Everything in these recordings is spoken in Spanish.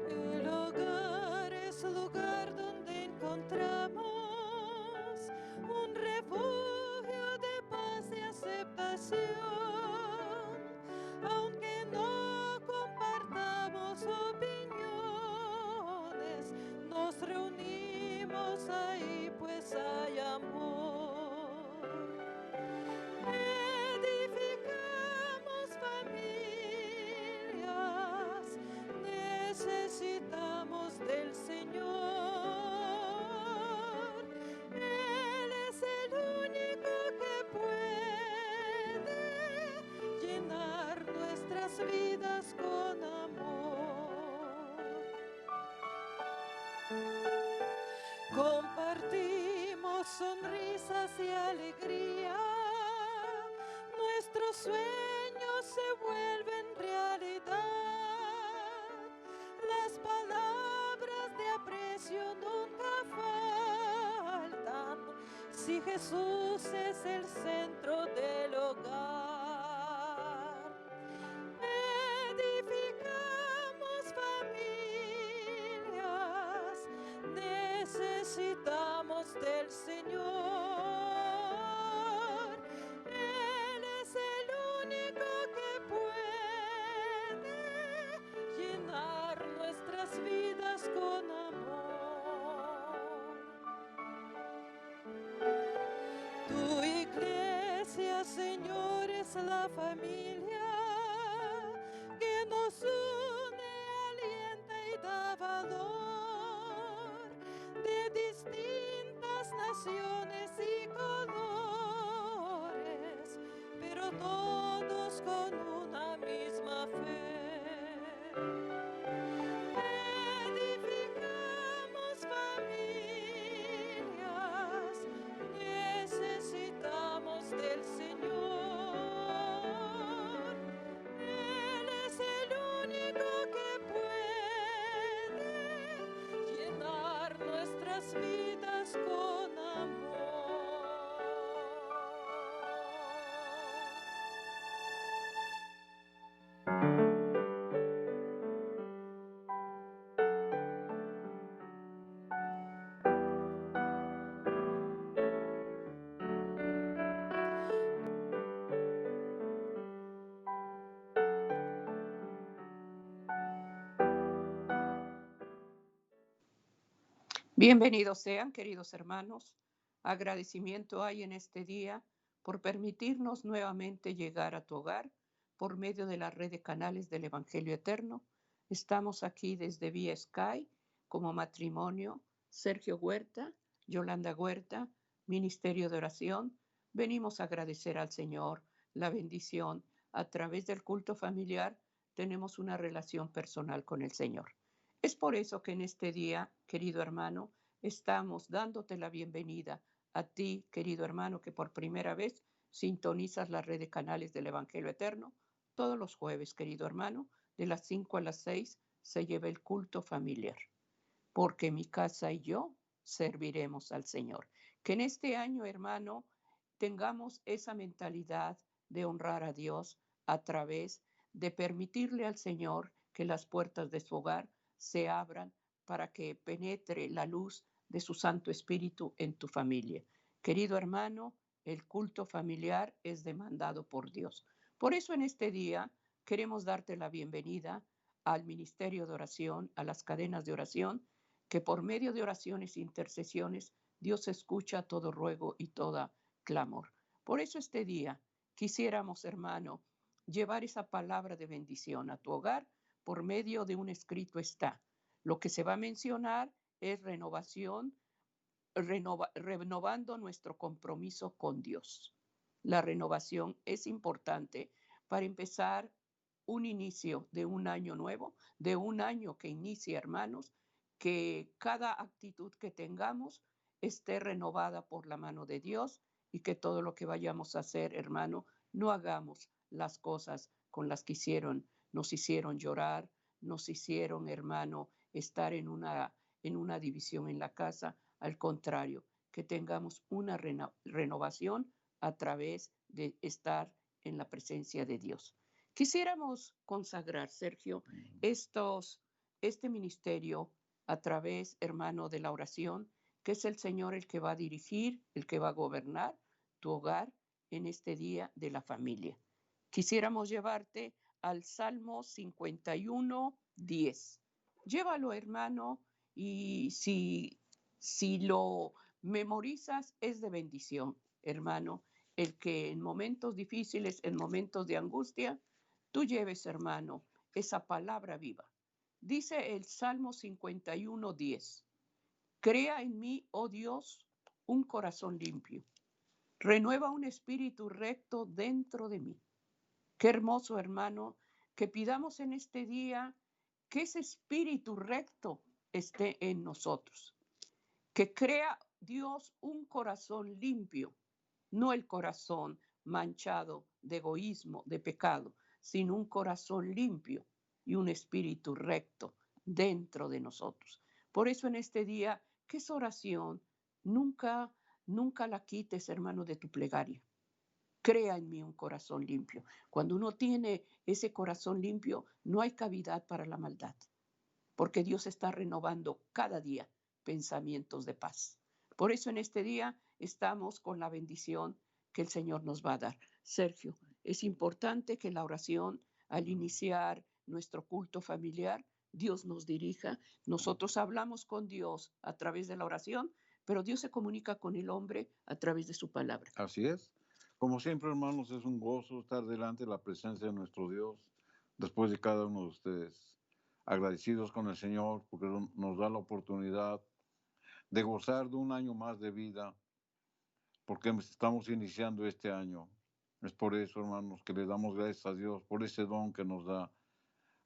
El hogar es lugar donde encontramos un refugio de paz y aceptación. Aunque no compartamos opiniones, nos reunimos ahí pues hay amor. Edificamos familias, necesitamos del Señor. Él es el único que puede llenar nuestras vidas con amor. Compartimos sonrisas y alegría, nuestros sueños se vuelven realidad. Las palabras de aprecio nunca faltan si Jesús es el centro del hogar. Edificamos familias, necesitamos del Señor. Él es el único que puede llenar nuestras vidas con amor. Tu iglesia, Señor, es la familia que nos une, alienta y da valor, de distintas naciones y colores, pero todos con una misma fe. Edificamos familias, necesitamos del Señor. Él es el único que puede llenar nuestras vidas con amor. Bienvenidos sean, queridos hermanos. Agradecimiento hay en este día por permitirnos nuevamente llegar a tu hogar por medio de la red de canales del Evangelio Eterno. Estamos aquí desde Vía Sky como matrimonio Sergio Huerta, Yolanda Huerta, Ministerio de Oración. Venimos a agradecer al Señor la bendición. A través del culto familiar tenemos una relación personal con el Señor. Es por eso que en este día, querido hermano, estamos dándote la bienvenida a ti, querido hermano, que por primera vez sintonizas la red de canales del Evangelio Eterno. Todos los jueves, querido hermano, de las 5 a las 6 se lleva el culto familiar. Porque mi casa y yo serviremos al Señor. Que en este año, hermano, tengamos esa mentalidad de honrar a Dios a través de permitirle al Señor que las puertas de su hogar se abran para que penetre la luz de su Santo Espíritu en tu familia. Querido hermano, el culto familiar es demandado por Dios. Por eso en este día queremos darte la bienvenida al ministerio de oración, a las cadenas de oración, que por medio de oraciones e intercesiones Dios escucha todo ruego y toda clamor. Por eso este día quisiéramos, hermano, llevar esa palabra de bendición a tu hogar por medio de un escrito está. Lo que se va a mencionar es renovación, renovando nuestro compromiso con Dios. La renovación es importante para empezar un inicio de un año nuevo, de un año que inicia, hermanos, que cada actitud que tengamos esté renovada por la mano de Dios y que todo lo que vayamos a hacer, hermano, no hagamos las cosas con las que nos hicieron llorar, nos hicieron, hermano, estar en una división en la casa. Al contrario, que tengamos una renovación a través de estar en la presencia de Dios. Quisiéramos consagrar, Sergio, este ministerio a través, hermano, de la oración, que es el Señor el que va a dirigir, el que va a gobernar tu hogar en este día de la familia. Quisiéramos llevarte al Salmo 51:10. Llévalo, hermano, y si lo memorizas es de bendición, hermano, el que en momentos difíciles, en momentos de angustia, tú lleves, hermano, esa palabra viva. Dice el Salmo 51:10. Crea en mí, oh Dios, un corazón limpio. Renueva un espíritu recto dentro de mí. Qué hermoso, hermano, que pidamos en este día que ese espíritu recto esté en nosotros. Que crea Dios un corazón limpio, no el corazón manchado de egoísmo, de pecado, sino un corazón limpio y un espíritu recto dentro de nosotros. Por eso en este día, que esa oración nunca la quites, hermano, de tu plegaria. Crea en mí un corazón limpio. Cuando uno tiene ese corazón limpio, no hay cavidad para la maldad, porque Dios está renovando cada día pensamientos de paz. Por eso en este día estamos con la bendición que el Señor nos va a dar. Sergio, es importante que la oración, al iniciar nuestro culto familiar, Dios nos dirija. Nosotros hablamos con Dios a través de la oración, pero Dios se comunica con el hombre a través de su palabra. Así es. Como siempre, hermanos, es un gozo estar delante de la presencia de nuestro Dios después de cada uno de ustedes. Agradecidos con el Señor porque nos da la oportunidad de gozar de un año más de vida, porque estamos iniciando este año. Es por eso, hermanos, que le damos gracias a Dios por ese don que nos da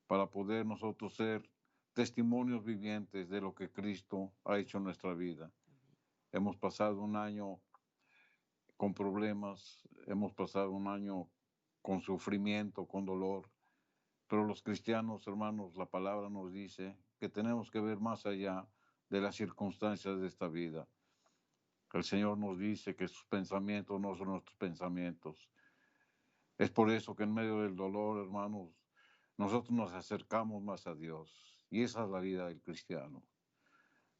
para poder nosotros ser testimonios vivientes de lo que Cristo ha hecho en nuestra vida. Hemos pasado un año con problemas, hemos pasado un año con sufrimiento, con dolor, pero los cristianos, hermanos, la palabra nos dice que tenemos que ver más allá de las circunstancias de esta vida. El Señor nos dice que sus pensamientos no son nuestros pensamientos. Es por eso que en medio del dolor, hermanos, nosotros nos acercamos más a Dios. Y esa es la vida del cristiano.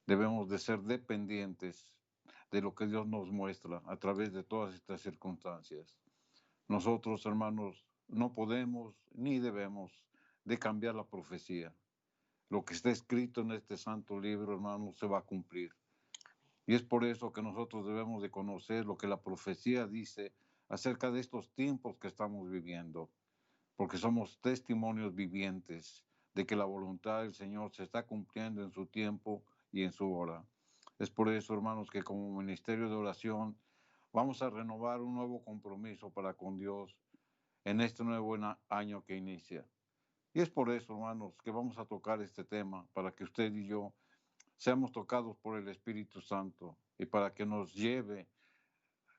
Debemos de ser dependientes de lo que Dios nos muestra a través de todas estas circunstancias. Nosotros, hermanos, no podemos ni debemos de cambiar la profecía. Lo que está escrito en este santo libro, hermanos, se va a cumplir. Y es por eso que nosotros debemos de conocer lo que la profecía dice acerca de estos tiempos que estamos viviendo, porque somos testimonios vivientes de que la voluntad del Señor se está cumpliendo en su tiempo y en su hora. Es por eso, hermanos, que como ministerio de oración vamos a renovar un nuevo compromiso para con Dios en este nuevo año que inicia. Y es por eso, hermanos, que vamos a tocar este tema, para que usted y yo seamos tocados por el Espíritu Santo y para que nos lleve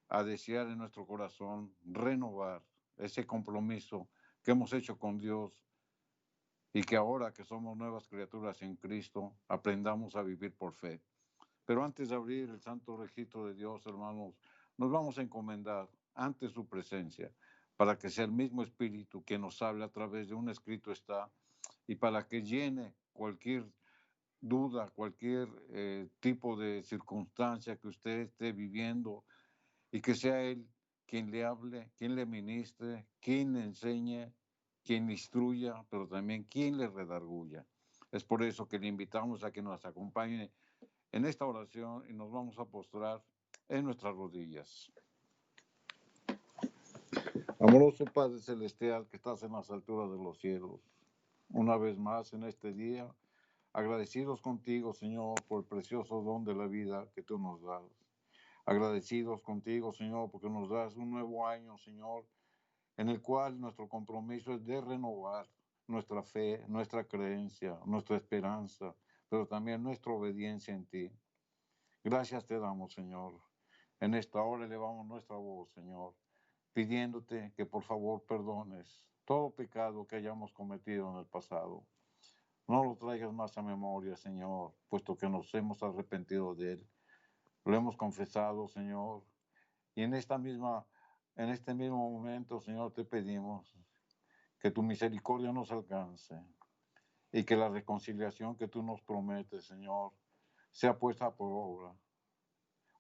a desear en nuestro corazón renovar ese compromiso que hemos hecho con Dios y que ahora que somos nuevas criaturas en Cristo, aprendamos a vivir por fe. Pero antes de abrir el santo registro de Dios, hermanos, nos vamos a encomendar ante su presencia para que sea el mismo Espíritu que nos hable a través de un escrito está y para que llene cualquier duda, cualquier tipo de circunstancia que usted esté viviendo y que sea Él quien le hable, quien le ministre, quien le enseñe, quien le instruya, pero también quien le redarguya. Es por eso que le invitamos a que nos acompañe en esta oración y nos vamos a postrar en nuestras rodillas. Amoroso Padre Celestial que estás en las alturas de los cielos, una vez más en este día, agradecidos contigo, Señor, por el precioso don de la vida que tú nos das. Agradecidos contigo, Señor, porque nos das un nuevo año, Señor, en el cual nuestro compromiso es de renovar nuestra fe, nuestra creencia, nuestra esperanza, pero también nuestra obediencia en ti. Gracias te damos, Señor. En esta hora elevamos nuestra voz, Señor, pidiéndote que por favor perdones todo pecado que hayamos cometido en el pasado. No lo traigas más a memoria, Señor, puesto que nos hemos arrepentido de él. lo hemos confesado, Señor. Y en este mismo momento, Señor, te pedimos que tu misericordia nos alcance y que la reconciliación que tú nos prometes, Señor, sea puesta por obra,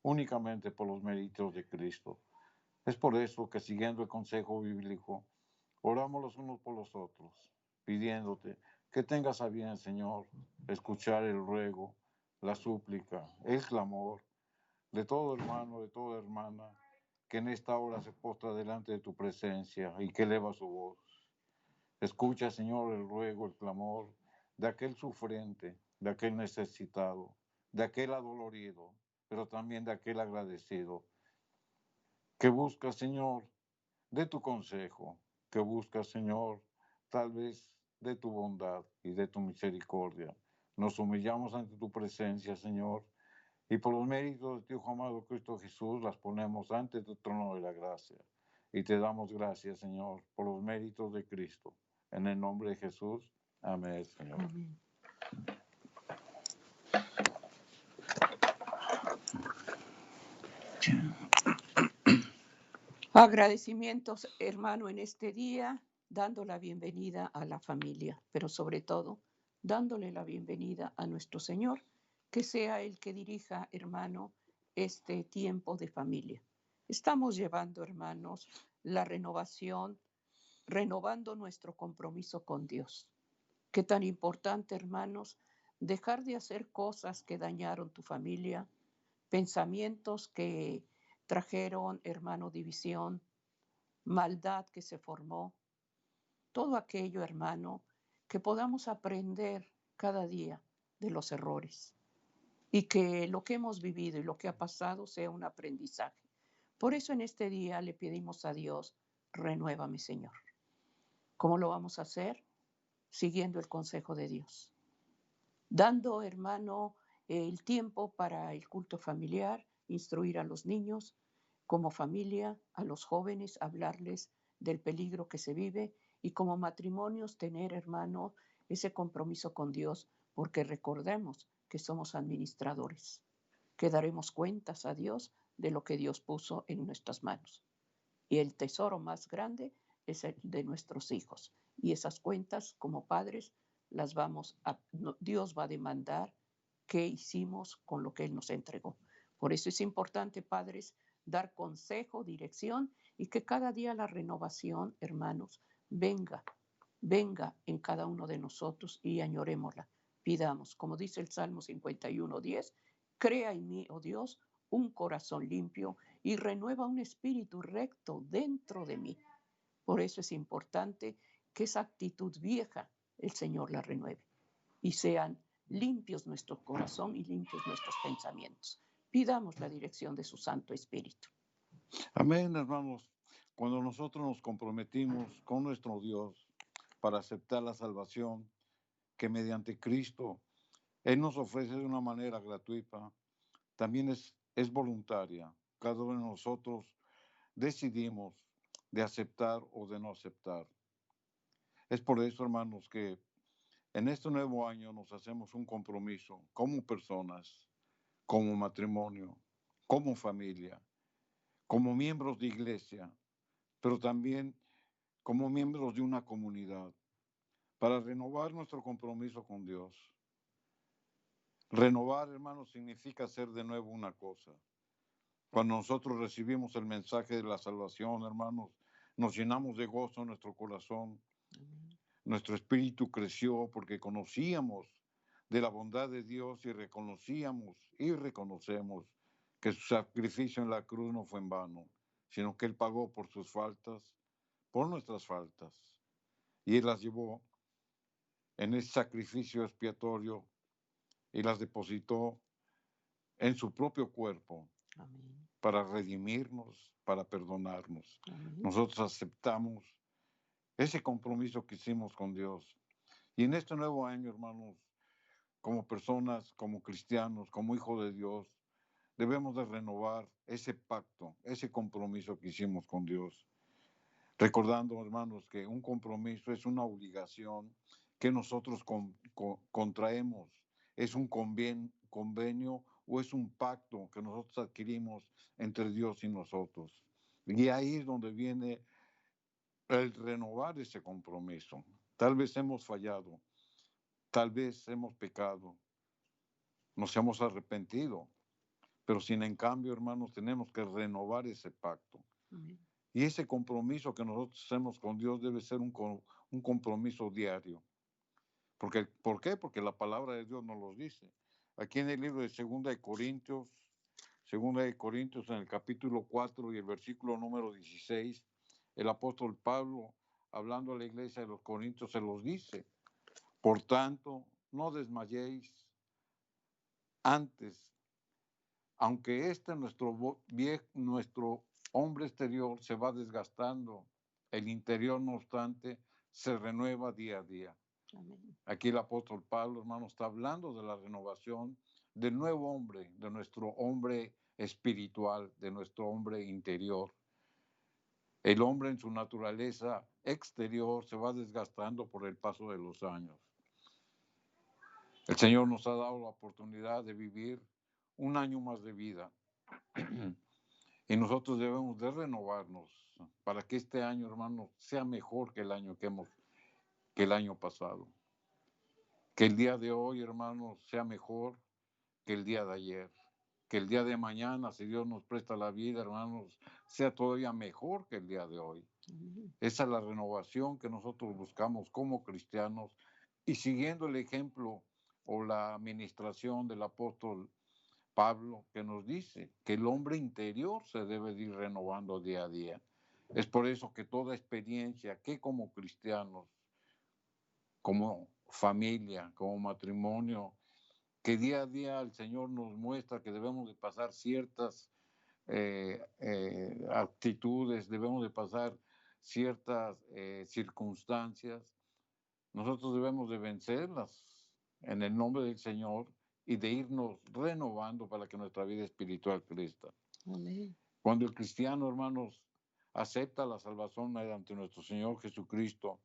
únicamente por los méritos de Cristo. Es por eso que, siguiendo el consejo bíblico, oramos los unos por los otros, pidiéndote que tengas a bien, Señor, escuchar el ruego, la súplica, el clamor de todo hermano, de toda hermana, que en esta hora se postra delante de tu presencia y que eleva su voz. Escucha, Señor, el ruego, el clamor de aquel sufriente, de aquel necesitado, de aquel adolorido, pero también de aquel agradecido, que busca, Señor, de tu consejo, que busca, Señor, tal vez de tu bondad y de tu misericordia. Nos humillamos ante tu presencia, Señor, y por los méritos de tu Hijo amado Cristo Jesús las ponemos ante tu trono de la gracia. Y te damos gracias, Señor, por los méritos de Cristo. En el nombre de Jesús. Amén, Señor. Amén. Agradecimientos, hermano, en este día, dando la bienvenida a la familia, pero sobre todo, dándole la bienvenida a nuestro Señor, que sea el que dirija, hermano, este tiempo de familia. Estamos llevando, hermanos, la renovación, renovando nuestro compromiso con Dios. Qué tan importante, hermanos, dejar de hacer cosas que dañaron tu familia, pensamientos que trajeron, hermano, división, maldad que se formó, todo aquello, hermano, que podamos aprender cada día de los errores y que lo que hemos vivido y lo que ha pasado sea un aprendizaje. Por eso en este día le pedimos a Dios, renuévame, Señor. ¿Cómo lo vamos a hacer? Siguiendo el consejo de Dios, dando, hermano, el tiempo para el culto familiar, instruir a los niños como familia, a los jóvenes, hablarles del peligro que se vive y como matrimonios tener, hermano, ese compromiso con Dios, porque recordemos que somos administradores, que daremos cuentas a Dios de lo que Dios puso en nuestras manos. Y el tesoro más grande es el de nuestros hijos. Y esas cuentas como padres Dios va a demandar qué hicimos con lo que Él nos entregó. Por eso es importante, padres, dar consejo, dirección y que cada día la renovación, hermanos, venga en cada uno de nosotros y añorémosla. Pidamos, como dice el Salmo 51:10, crea en mí, oh Dios, un corazón limpio y renueva un espíritu recto dentro de mí. Por eso es importante que esa actitud vieja el Señor la renueve y sean limpios nuestro corazón y limpios nuestros pensamientos. Pidamos la dirección de su Santo Espíritu. Amén, hermanos. Cuando nosotros nos comprometimos con nuestro Dios para aceptar la salvación que mediante Cristo Él nos ofrece de una manera gratuita, también es voluntaria. Cada uno de nosotros decidimos de aceptar o de no aceptar. Es por eso, hermanos, que en este nuevo año nos hacemos un compromiso como personas, como matrimonio, como familia, como miembros de iglesia, pero también como miembros de una comunidad, para renovar nuestro compromiso con Dios. Renovar, hermanos, significa hacer de nuevo una cosa. Cuando nosotros recibimos el mensaje de la salvación, hermanos, nos llenamos de gozo en nuestro corazón. Nuestro espíritu creció porque conocíamos de la bondad de Dios y reconocíamos y reconocemos que su sacrificio en la cruz no fue en vano, sino que Él pagó por sus faltas, por nuestras faltas. Y Él las llevó en ese sacrificio expiatorio y las depositó en su propio cuerpo. Amén. Para redimirnos, para perdonarnos. Amén. Nosotros aceptamos ese compromiso que hicimos con Dios. Y en este nuevo año, hermanos, como personas, como cristianos, como hijos de Dios, debemos de renovar ese pacto, ese compromiso que hicimos con Dios. Recordando, hermanos, que un compromiso es una obligación que nosotros contraemos, es un convenio o es un pacto que nosotros adquirimos entre Dios y nosotros. Y ahí es donde viene el renovar ese compromiso. Tal vez hemos fallado, tal vez hemos pecado, nos hemos arrepentido, pero sin en cambio, hermanos, tenemos que renovar ese pacto. Amén. Y ese compromiso que nosotros hacemos con Dios debe ser un compromiso diario. ¿Por qué? Porque la palabra de Dios nos lo dice. Aquí en el libro de Segunda de Corintios en el capítulo 4 y el versículo número 16, el apóstol Pablo, hablando a la iglesia de los Corintios, se los dice: por tanto, no desmayéis antes, aunque nuestro hombre exterior se va desgastando, el interior, no obstante, se renueva día a día. Amén. Aquí el apóstol Pablo, hermano, está hablando de la renovación del nuevo hombre, de nuestro hombre espiritual, de nuestro hombre interior. El hombre en su naturaleza exterior se va desgastando por el paso de los años. El Señor nos ha dado la oportunidad de vivir un año más de vida. Y nosotros debemos de renovarnos para que este año, hermano, sea mejor que el año que el año pasado. Que el día de hoy, hermanos, sea mejor que el día de ayer. Que el día de mañana, si Dios nos presta la vida, hermanos, sea todavía mejor que el día de hoy. Esa es la renovación que nosotros buscamos como cristianos, y siguiendo el ejemplo o la administración del apóstol Pablo, que nos dice que el hombre interior se debe de ir renovando día a día. Es por eso que toda experiencia que como cristianos, como familia, como matrimonio, que día a día el Señor nos muestra que debemos de pasar ciertas actitudes, debemos de pasar ciertas circunstancias, nosotros debemos de vencerlas en el nombre del Señor y de irnos renovando para que nuestra vida espiritual crezca. Amén. Cuando el cristiano, hermanos, acepta la salvación mediante nuestro Señor Jesucristo,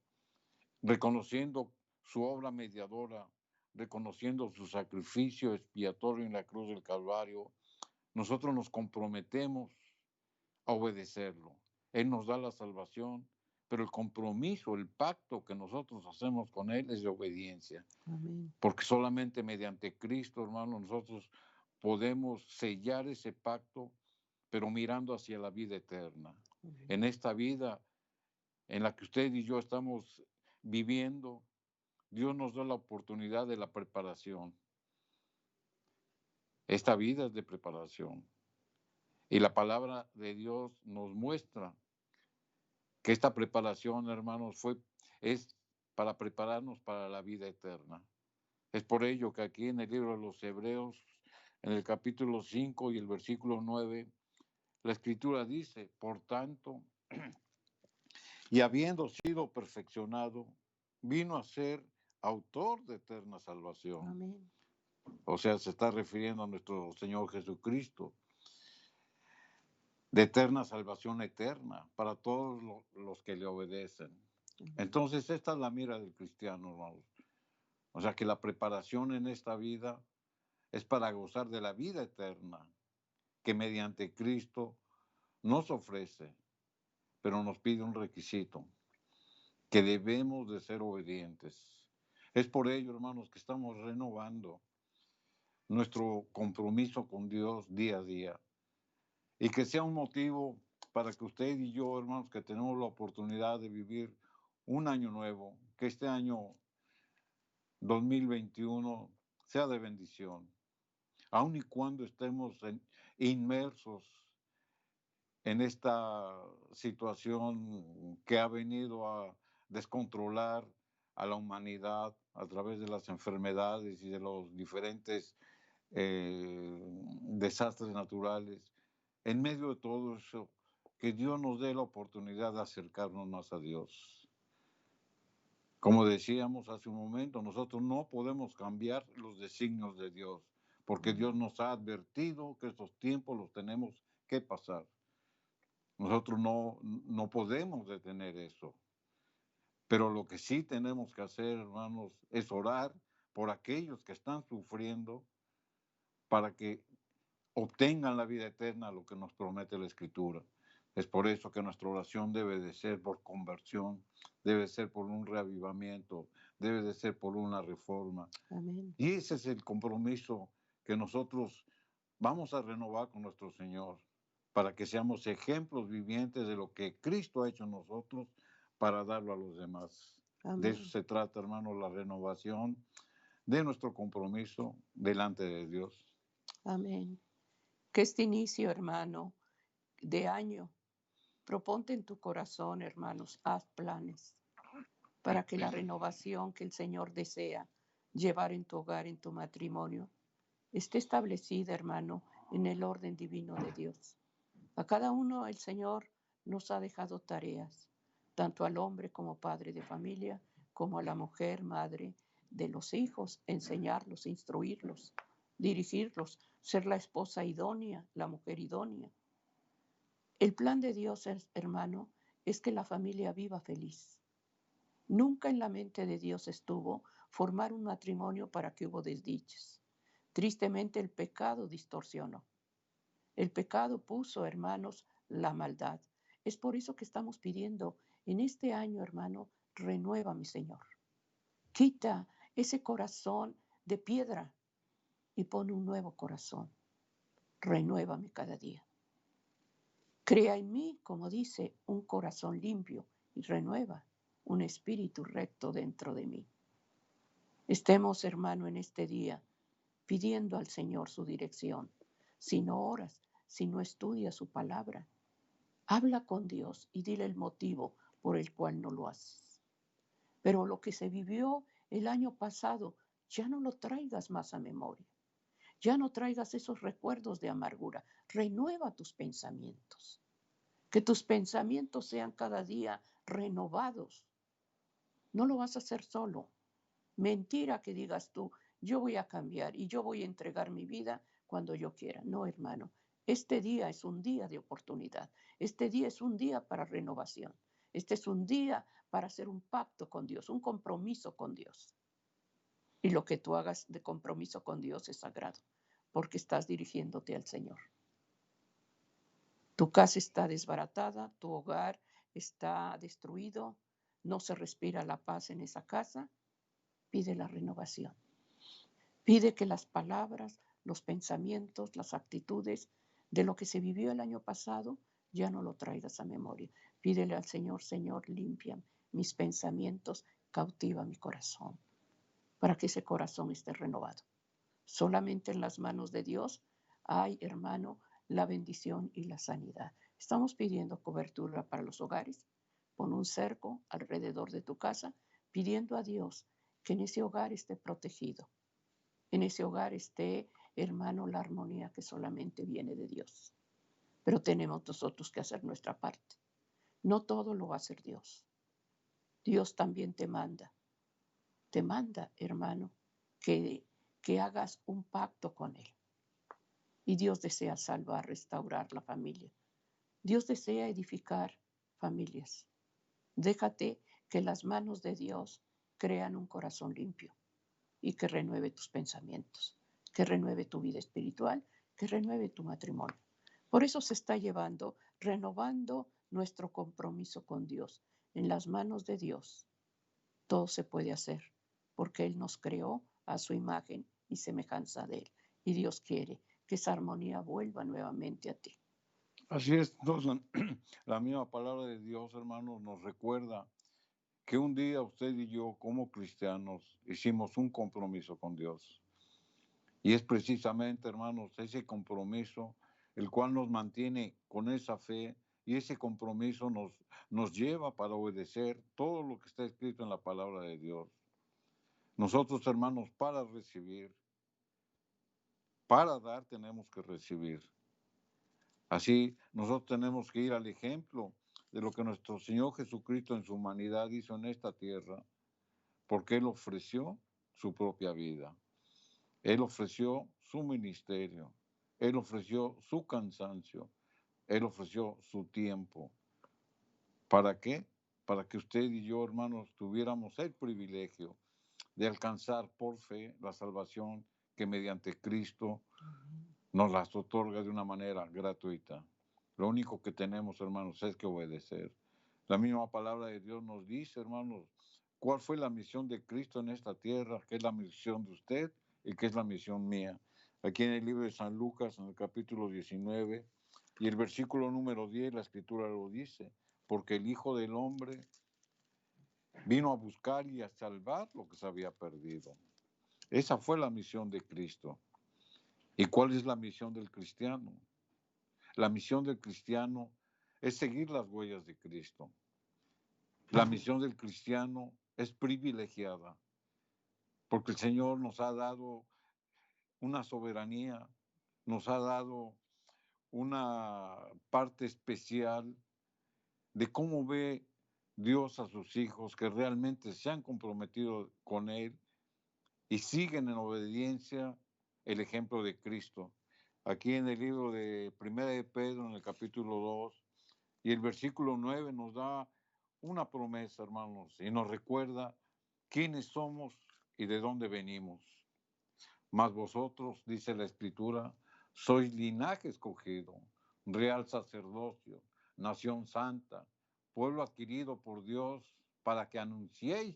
reconociendo su obra mediadora, reconociendo su sacrificio expiatorio en la cruz del Calvario, nosotros nos comprometemos a obedecerlo. Él nos da la salvación, pero el compromiso, el pacto que nosotros hacemos con Él es de obediencia. Amén. Porque solamente mediante Cristo, hermano, nosotros podemos sellar ese pacto, pero mirando hacia la vida eterna. Amén. En esta vida en la que usted y yo estamos viviendo, Dios nos da la oportunidad de la preparación. Esta vida es de preparación. Y la palabra de Dios nos muestra que esta preparación, hermanos, es para prepararnos para la vida eterna. Es por ello que aquí en el libro de los Hebreos, en el capítulo 5 y el versículo 9, la Escritura dice: por tanto, y habiendo sido perfeccionado, vino a ser autor de eterna salvación. Amén. O sea, se está refiriendo a nuestro Señor Jesucristo, de eterna salvación eterna para todos los que le obedecen. Entonces, esta es la mira del cristiano, hermanos. O sea, que la preparación en esta vida es para gozar de la vida eterna que mediante Cristo nos ofrece, pero nos pide un requisito, que debemos de ser obedientes. Es por ello, hermanos, que estamos renovando nuestro compromiso con Dios día a día, y que sea un motivo para que usted y yo, hermanos, que tenemos la oportunidad de vivir un año nuevo, que este año 2021 sea de bendición, aun y cuando estemos inmersos en esta situación que ha venido a descontrolar a la humanidad a través de las enfermedades y de los diferentes desastres naturales. En medio de todo eso, que Dios nos dé la oportunidad de acercarnos más a Dios. Como decíamos hace un momento, nosotros no podemos cambiar los designios de Dios, porque Dios nos ha advertido que estos tiempos los tenemos que pasar. Nosotros no podemos detener eso. Pero lo que sí tenemos que hacer, hermanos, es orar por aquellos que están sufriendo, para que obtengan la vida eterna, lo que nos promete la Escritura. Es por eso que nuestra oración debe de ser por conversión, debe ser por un reavivamiento, debe de ser por una reforma. Amén. Y ese es el compromiso que nosotros vamos a renovar con nuestro Señor, para que seamos ejemplos vivientes de lo que Cristo ha hecho en nosotros para darlo a los demás. Amén. De eso se trata, hermanos, la renovación de nuestro compromiso delante de Dios. Amén. Que este inicio, hermano, de año, proponte en tu corazón, hermanos, haz planes para que la renovación que el Señor desea llevar en tu hogar, en tu matrimonio, esté establecida, hermano, en el orden divino de Dios. A cada uno el Señor nos ha dejado tareas, tanto al hombre como padre de familia, como a la mujer, madre de los hijos, enseñarlos, instruirlos, dirigirlos, ser la esposa idónea, la mujer idónea. El plan de Dios, hermano, es que la familia viva feliz. Nunca en la mente de Dios estuvo formar un matrimonio para que hubo desdichas. Tristemente el pecado distorsionó. El pecado puso, hermanos, la maldad. Es por eso que estamos pidiendo en este año, hermano, renuévame, Señor. Quita ese corazón de piedra y pon un nuevo corazón. Renuévame cada día. Crea en mí, como dice, un corazón limpio y renueva un espíritu recto dentro de mí. Estemos, hermano, en este día pidiendo al Señor su dirección. Si no oras, si no estudias su palabra, habla con Dios y dile el motivo por el cual no lo haces. Pero lo que se vivió el año pasado, ya no lo traigas más a memoria. Ya no traigas esos recuerdos de amargura. Renueva tus pensamientos. Que tus pensamientos sean cada día renovados. No lo vas a hacer solo. Mentira que digas tú, yo voy a cambiar y yo voy a entregar mi vida cuando yo quiera. No, hermano. Este día es un día de oportunidad. Este día es un día para renovación. Este es un día para hacer un pacto con Dios, un compromiso con Dios. Y lo que tú hagas de compromiso con Dios es sagrado, porque estás dirigiéndote al Señor. Tu casa está desbaratada, tu hogar está destruido, no se respira la paz en esa casa. Pide la renovación. Pide que las palabras, los pensamientos, las actitudes de lo que se vivió el año pasado ya no lo traigas a memoria. Pídele al Señor, Señor, limpia mis pensamientos, cautiva mi corazón, para que ese corazón esté renovado. Solamente en las manos de Dios hay, hermano, la bendición y la sanidad. Estamos pidiendo cobertura para los hogares. Pon un cerco alrededor de tu casa, pidiendo a Dios que en ese hogar esté protegido. En ese hogar esté, hermano, la armonía que solamente viene de Dios. Pero tenemos nosotros que hacer nuestra parte. No todo lo va a hacer Dios. Dios también te manda, hermano, que hagas un pacto con Él. Y Dios desea salvar, restaurar la familia. Dios desea edificar familias. Déjate que las manos de Dios crean un corazón limpio y que renueve tus pensamientos, que renueve tu vida espiritual, que renueve tu matrimonio. Por eso se está renovando nuestro compromiso con Dios. En las manos de Dios todo se puede hacer, porque Él nos creó a su imagen y semejanza de Él. Y Dios quiere que esa armonía vuelva nuevamente a ti. Así es, entonces la misma palabra de Dios, hermanos, nos recuerda que un día usted y yo, como cristianos, hicimos un compromiso con Dios. Y es precisamente, hermanos, ese compromiso el cual nos mantiene con esa fe, y ese compromiso nos lleva para obedecer todo lo que está escrito en la palabra de Dios. Nosotros, hermanos, para recibir, para dar, tenemos que recibir. Así, nosotros tenemos que ir al ejemplo de lo que nuestro Señor Jesucristo en su humanidad hizo en esta tierra, porque Él ofreció su propia vida. Él ofreció su ministerio. Él ofreció su cansancio. Él ofreció su tiempo. ¿Para qué? Para que usted y yo, hermanos, tuviéramos el privilegio de alcanzar por fe la salvación que mediante Cristo nos las otorga de una manera gratuita. Lo único que tenemos, hermanos, es que obedecer. La misma palabra de Dios nos dice, hermanos, cuál fue la misión de Cristo en esta tierra, qué es la misión de usted y qué es la misión mía. Aquí en el libro de San Lucas, en el capítulo 19, y el versículo número 10, la escritura lo dice, porque el Hijo del Hombre vino a buscar y a salvar lo que se había perdido. Esa fue la misión de Cristo. ¿Y cuál es la misión del cristiano? La misión del cristiano es seguir las huellas de Cristo. La misión del cristiano es privilegiada, porque el Señor nos ha dado una soberanía, nos ha dado una parte especial de cómo ve Dios a sus hijos que realmente se han comprometido con Él y siguen en obediencia el ejemplo de Cristo. Aquí en el libro de Primera de Pedro, en el capítulo 2, y el versículo 9 nos da una promesa, hermanos, y nos recuerda quiénes somos y de dónde venimos. Mas vosotros, dice la Escritura, sois linaje escogido, real sacerdocio, nación santa, pueblo adquirido por Dios, para que anunciéis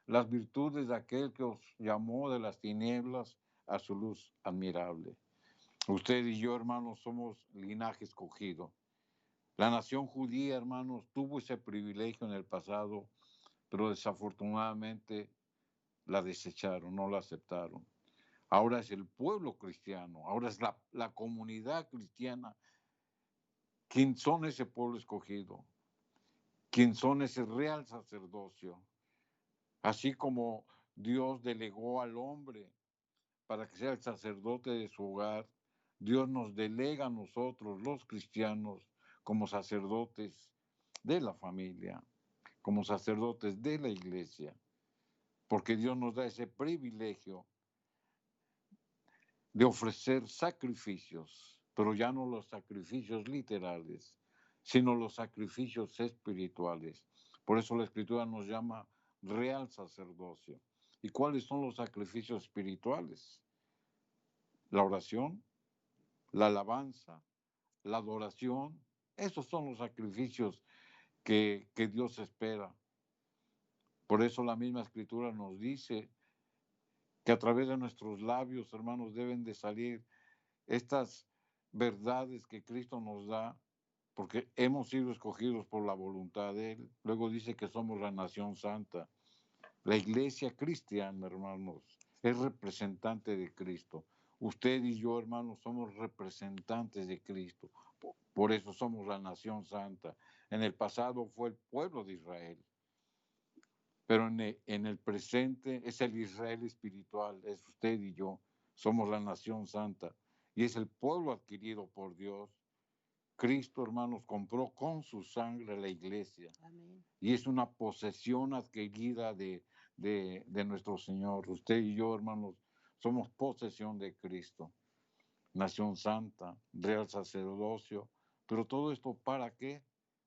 las virtudes de aquel que os llamó de las tinieblas a su luz admirable. Usted y yo, hermanos, somos linaje escogido. La nación judía, hermanos, tuvo ese privilegio en el pasado, pero desafortunadamente la desecharon, no la aceptaron. Ahora es el pueblo cristiano, ahora es la comunidad cristiana quien son ese pueblo escogido, quien son ese real sacerdocio. Así como Dios delegó al hombre para que sea el sacerdote de su hogar, Dios nos delega a nosotros, los cristianos, como sacerdotes de la familia, como sacerdotes de la iglesia, porque Dios nos da ese privilegio de ofrecer sacrificios, pero ya no los sacrificios literales, sino los sacrificios espirituales. Por eso la Escritura nos llama real sacerdocio. ¿Y cuáles son los sacrificios espirituales? La oración, la alabanza, la adoración. Esos son los sacrificios que Dios espera. Por eso la misma Escritura nos dice que a través de nuestros labios, hermanos, deben de salir estas verdades que Cristo nos da, porque hemos sido escogidos por la voluntad de Él. Luego dice que somos la nación santa. La iglesia cristiana, hermanos, es representante de Cristo. Usted y yo, hermanos, somos representantes de Cristo. Por eso somos la nación santa. En el pasado fue el pueblo de Israel, pero en el presente es el Israel espiritual, es usted y yo. Somos la nación santa y es el pueblo adquirido por Dios. Cristo, hermanos, compró con su sangre la iglesia. Amén. Y es una posesión adquirida de nuestro Señor. Usted y yo, hermanos, somos posesión de Cristo. Nación santa, real sacerdocio. Pero todo esto, ¿para qué?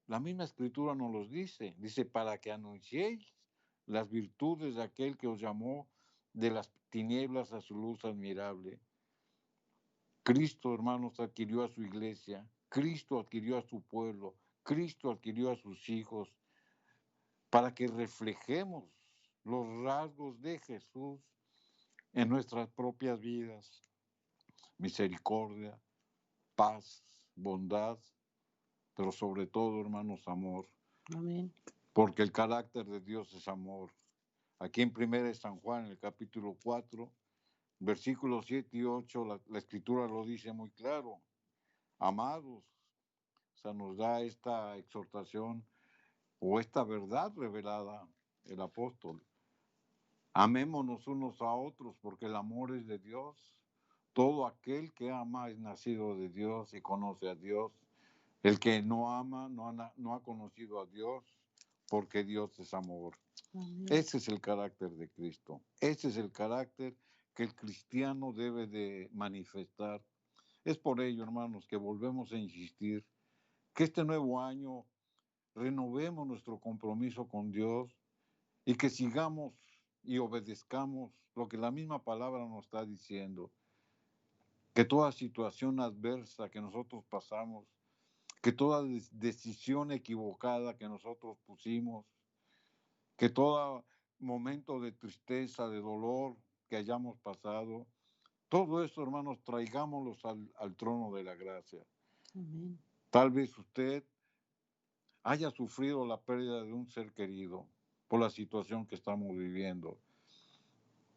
La misma Escritura nos los dice. Dice, para que anunciéis las virtudes de aquel que os llamó de las tinieblas a su luz admirable. Cristo, hermanos, adquirió a su iglesia. Cristo adquirió a su pueblo. Cristo adquirió a sus hijos para que reflejemos los rasgos de Jesús en nuestras propias vidas. Misericordia, paz, bondad, pero sobre todo, hermanos, amor. Amén. Porque el carácter de Dios es amor. Aquí en 1 San Juan, en el capítulo 4, versículos 7 y 8, la Escritura lo dice muy claro. Amados, o sea, nos da esta exhortación o esta verdad revelada el apóstol. Amémonos unos a otros porque el amor es de Dios. Todo aquel que ama es nacido de Dios y conoce a Dios. El que no ama no ha conocido a Dios porque Dios es amor. Amén. Ese es el carácter de Cristo. Ese es el carácter que el cristiano debe de manifestar. Es por ello, hermanos, que volvemos a insistir que este nuevo año renovemos nuestro compromiso con Dios y que sigamos y obedezcamos lo que la misma palabra nos está diciendo. que toda situación adversa que nosotros pasamos, que toda decisión equivocada que nosotros pusimos, que todo momento de tristeza, de dolor que hayamos pasado, todo eso, hermanos, traigámoslos al trono de la gracia. Amén. Tal vez usted haya sufrido la pérdida de un ser querido por la situación que estamos viviendo.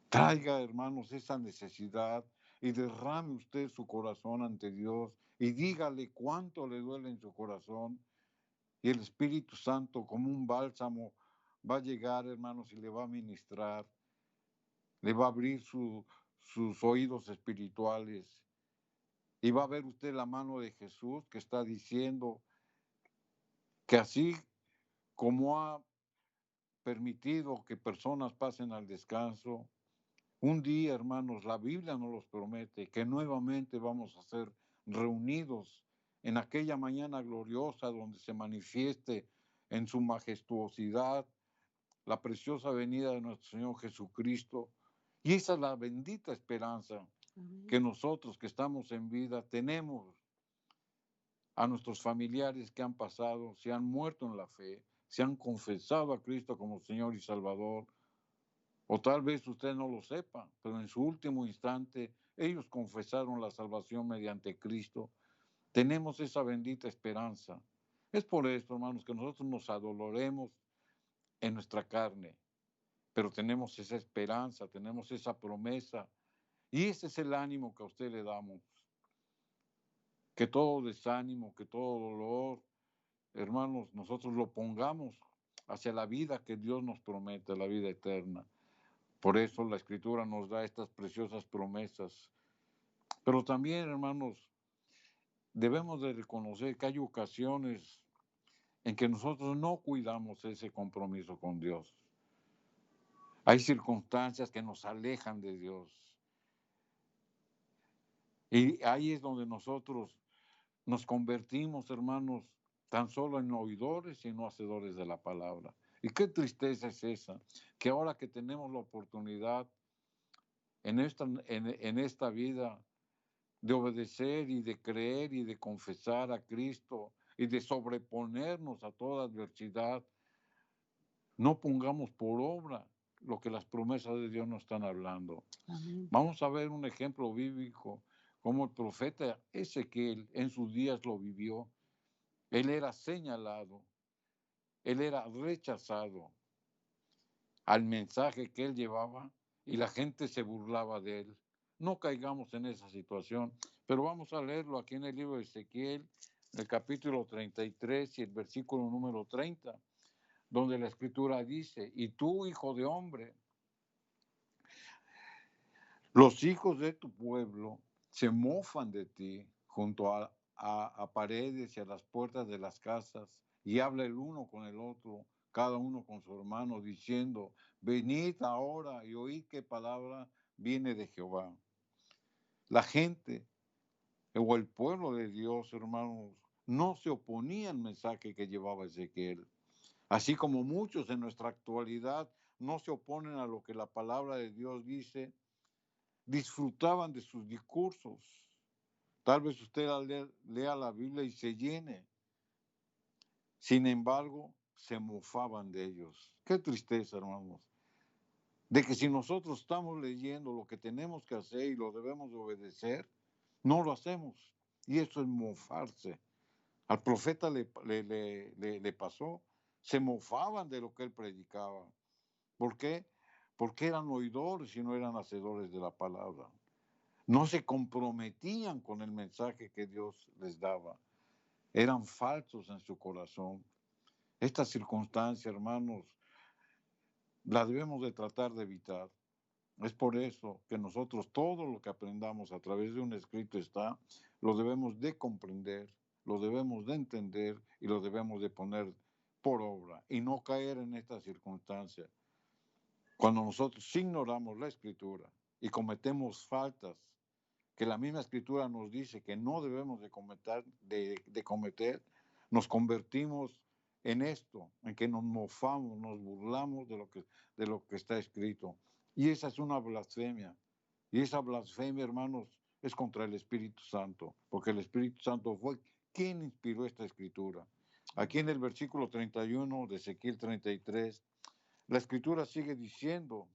Traiga, hermanos, esa necesidad y derrame usted su corazón ante Dios y dígale cuánto le duele en su corazón. Y el Espíritu Santo, como un bálsamo, va a llegar, hermanos, y le va a ministrar, le va a abrir sus oídos espirituales y va a ver usted la mano de Jesús que está diciendo que así como ha permitido que personas pasen al descanso, un día, hermanos, la Biblia nos los promete que nuevamente vamos a ser reunidos en aquella mañana gloriosa donde se manifieste en su majestuosidad la preciosa venida de nuestro Señor Jesucristo. Y esa es la bendita esperanza que nosotros que estamos en vida tenemos a nuestros familiares que han pasado, se han muerto en la fe, se han confesado a Cristo como Señor y Salvador. O tal vez usted no lo sepa, pero en su último instante ellos confesaron la salvación mediante Cristo. Tenemos esa bendita esperanza. Es por esto, hermanos, que nosotros nos adoloremos en nuestra carne, pero tenemos esa esperanza, tenemos esa promesa, y ese es el ánimo que a usted le damos. Que todo desánimo, que todo dolor, hermanos, nosotros lo pongamos hacia la vida que Dios nos promete, la vida eterna. Por eso la Escritura nos da estas preciosas promesas. Pero también, hermanos, debemos de reconocer que hay ocasiones en que nosotros no cuidamos ese compromiso con Dios. Hay circunstancias que nos alejan de Dios. Y ahí es donde nosotros nos convertimos, hermanos, tan solo en oidores y no hacedores de la palabra. Y qué tristeza es esa, que ahora que tenemos la oportunidad en esta vida de obedecer y de creer y de confesar a Cristo y de sobreponernos a toda adversidad, no pongamos por obra lo que las promesas de Dios nos están hablando. Amén. Vamos a ver un ejemplo bíblico, como el profeta Ezequiel en sus días lo vivió. Él era señalado, él era rechazado al mensaje que él llevaba y la gente se burlaba de él. No caigamos en esa situación, pero vamos a leerlo aquí en el libro de Ezequiel, el capítulo 33 y el versículo número 30, donde la Escritura dice: y tú, hijo de hombre, los hijos de tu pueblo se mofan de ti junto a paredes y a las puertas de las casas, y habla el uno con el otro, cada uno con su hermano, diciendo: venid ahora y oíd qué palabra viene de Jehová. La gente o el pueblo de Dios, hermanos, no se oponía al mensaje que llevaba Ezequiel. Así como muchos en nuestra actualidad no se oponen a lo que la palabra de Dios dice, disfrutaban de sus discursos. Tal vez usted lea la Biblia y se llene. Sin embargo, se mofaban de ellos. Qué tristeza, hermanos. De que si nosotros estamos leyendo lo que tenemos que hacer y lo debemos de obedecer, no lo hacemos. Y eso es mofarse. Al profeta le pasó. Se mofaban de lo que él predicaba. ¿Por qué? Porque eran oidores y no eran hacedores de la palabra. No se comprometían con el mensaje que Dios les daba. Eran falsos en su corazón. Esta circunstancia, hermanos, la debemos de tratar de evitar. Es por eso que nosotros todo lo que aprendamos a través de un escrito lo debemos de comprender, lo debemos de entender y lo debemos de poner por obra y no caer en esta circunstancia. Cuando nosotros ignoramos la Escritura y cometemos faltas que la misma Escritura nos dice que no debemos de cometer, nos convertimos en esto, en que nos mofamos, nos burlamos de lo que está escrito. Y esa es una blasfemia. Y esa blasfemia, hermanos, es contra el Espíritu Santo, porque el Espíritu Santo fue quien inspiró esta escritura. Aquí en el versículo 31 de Ezequiel 33, la escritura sigue diciendo,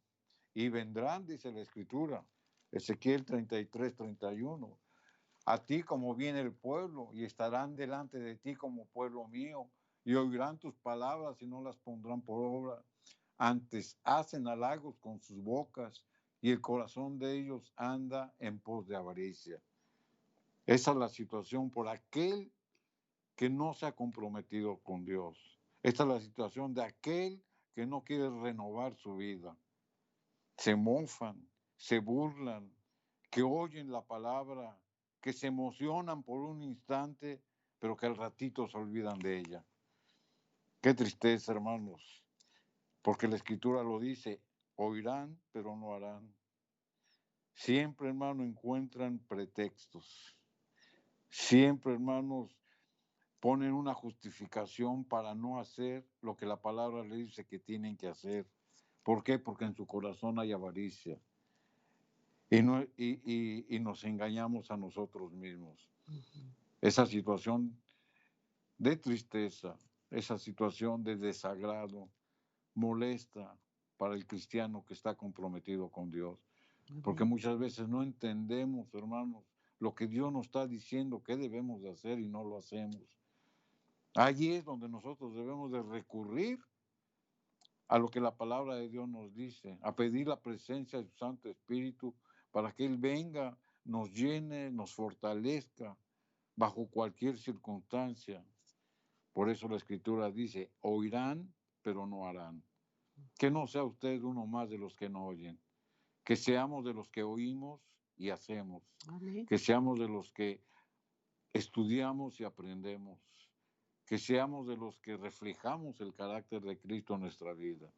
y vendrán, dice la escritura, Ezequiel 33, 31, a ti como viene el pueblo, y estarán delante de ti como pueblo mío, y oirán tus palabras y no las pondrán por obra. Antes hacen halagos con sus bocas, y el corazón de ellos anda en pos de avaricia. Esa es la situación por aquel que no se ha comprometido con Dios. Esta es la situación de aquel que no quiere renovar su vida. Se mofan, se burlan, que oyen la palabra, que se emocionan por un instante, pero que al ratito se olvidan de ella. Qué tristeza, hermanos, porque la Escritura lo dice, oirán, pero no harán. Siempre, hermano, encuentran pretextos. Siempre, hermanos, ponen una justificación para no hacer lo que la palabra le dice que tienen que hacer. ¿Por qué? Porque en su corazón hay avaricia. Y nos engañamos a nosotros mismos. Esa situación de tristeza, esa situación de desagrado, molesta para el cristiano que está comprometido con Dios. Porque muchas veces no entendemos, hermanos, lo que Dios nos está diciendo que debemos de hacer y no lo hacemos. Allí es donde nosotros debemos de recurrir a lo que la palabra de Dios nos dice, a pedir la presencia de su Santo Espíritu para que Él venga, nos llene, nos fortalezca bajo cualquier circunstancia. Por eso la Escritura dice, oirán, pero no harán. Que no sea usted uno más de los que no oyen, que seamos de los que oímos y hacemos, Amén. que seamos de los que estudiamos y aprendemos, que seamos de los que reflejamos el carácter de Cristo en nuestra vida.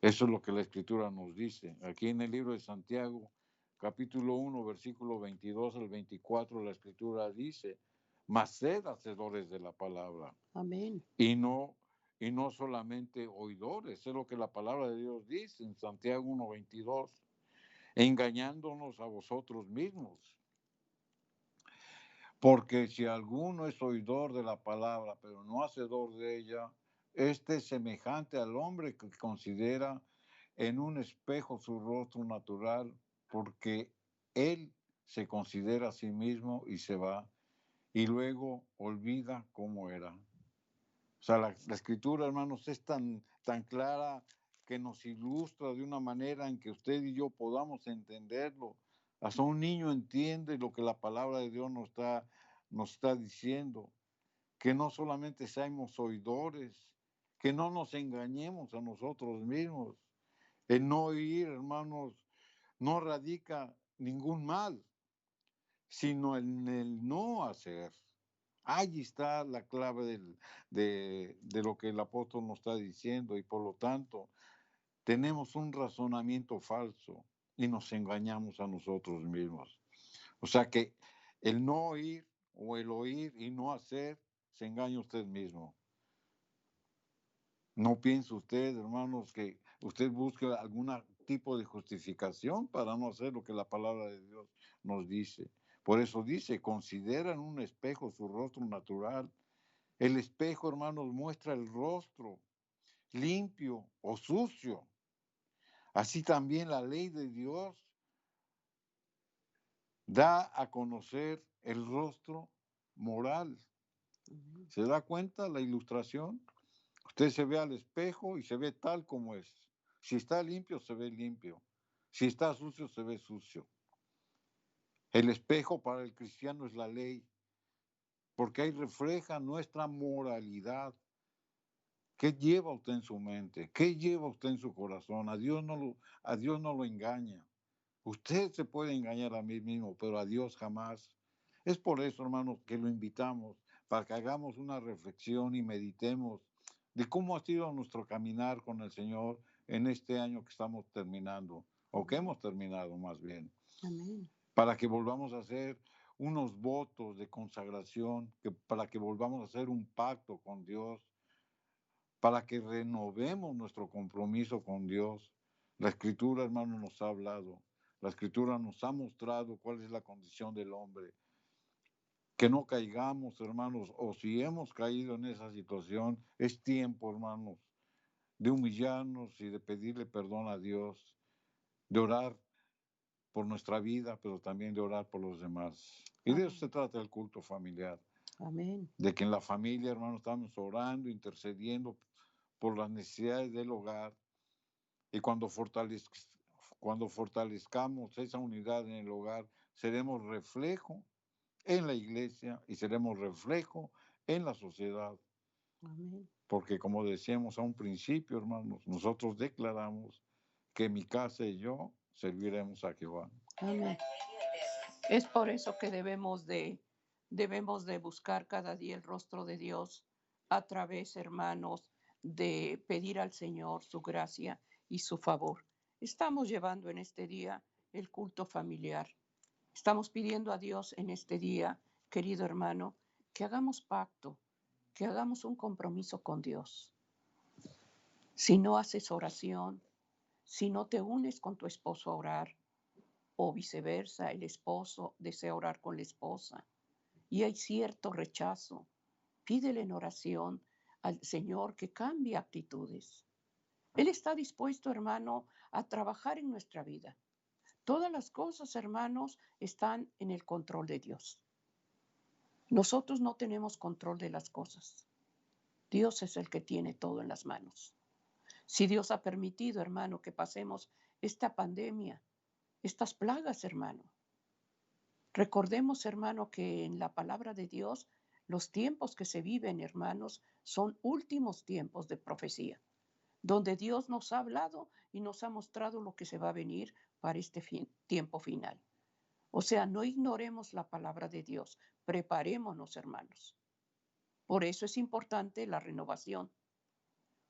Eso es lo que la Escritura nos dice. Aquí en el libro de Santiago, capítulo 1, versículo 22 al 24, la Escritura dice, mas sed hacedores de la palabra. Amén. Y no solamente oidores. Es lo que la palabra de Dios dice en Santiago 1, 22, engañándonos a vosotros mismos. Porque si alguno es oidor de la palabra, pero no hacedor de ella, este es semejante al hombre que considera en un espejo su rostro natural, porque él se considera a sí mismo y se va, y luego olvida cómo era. O sea, la Escritura, hermanos, es tan clara que nos ilustra de una manera en que usted y yo podamos entenderlo. Hasta un niño entiende lo que la palabra de Dios nos está diciendo. Que no solamente seamos oidores, que no nos engañemos a nosotros mismos. El no oír, hermanos, no radica ningún mal, sino en el no hacer. Allí está la clave de lo que el apóstol nos está diciendo y por lo tanto tenemos un razonamiento falso y nos engañamos a nosotros mismos. O sea que el no oír o el oír y no hacer, se engaña usted mismo. No piense usted, hermanos, que usted busque algún tipo de justificación para no hacer lo que la palabra de Dios nos dice. Por eso dice, considera en un espejo su rostro natural. El espejo, hermanos, muestra el rostro limpio o sucio. Así también la ley de Dios da a conocer el rostro moral. ¿Se da cuenta la ilustración? Usted se ve al espejo y se ve tal como es. Si está limpio, se ve limpio. Si está sucio, se ve sucio. El espejo para el cristiano es la ley, porque ahí refleja nuestra moralidad. ¿Qué lleva usted en su mente? ¿Qué lleva usted en su corazón? A Dios no lo engaña. Usted se puede engañar a mí mismo, pero a Dios jamás. Es por eso, hermanos, que lo invitamos para que hagamos una reflexión y meditemos de cómo ha sido nuestro caminar con el Señor en este año que estamos terminando, o que hemos terminado más bien. Amén. Para que volvamos a hacer unos votos de consagración, para que volvamos a hacer un pacto con Dios, para que renovemos nuestro compromiso con Dios. La Escritura, hermano, nos ha hablado. La Escritura nos ha mostrado cuál es la condición del hombre. Que no caigamos, hermanos, o si hemos caído en esa situación, es tiempo, hermanos, de humillarnos y de pedirle perdón a Dios, de orar por nuestra vida, pero también de orar por los demás. Y de eso se trata el culto familiar. Amén. De que en la familia, hermanos, estamos orando, intercediendo por las necesidades del hogar. Y cuando fortalezcamos esa unidad en el hogar, seremos reflejo en la iglesia y seremos reflejo en la sociedad. Amén. Porque como decíamos a un principio, hermanos, nosotros declaramos que mi casa y yo serviremos a Jehová. Amén. Es por eso que debemos de buscar cada día el rostro de Dios a través, hermanos, de pedir al Señor su gracia y su favor. Estamos llevando en este día el culto familiar. Estamos pidiendo a Dios en este día, querido hermano, que hagamos pacto, que hagamos un compromiso con Dios. Si no haces oración, si no te unes con tu esposo a orar, o viceversa, el esposo desea orar con la esposa y hay cierto rechazo, pídele en oración al Señor que cambie actitudes. Él está dispuesto, hermano, a trabajar en nuestra vida. Todas las cosas, hermanos, están en el control de Dios. Nosotros no tenemos control de las cosas. Dios es el que tiene todo en las manos. Si Dios ha permitido, hermano, que pasemos esta pandemia, estas plagas, hermano. Recordemos, hermano, que en la palabra de Dios, los tiempos que se viven, hermanos, son últimos tiempos de profecía, donde Dios nos ha hablado y nos ha mostrado lo que se va a venir para este tiempo final. O sea, no ignoremos la palabra de Dios, preparémonos, hermanos. Por eso es importante la renovación,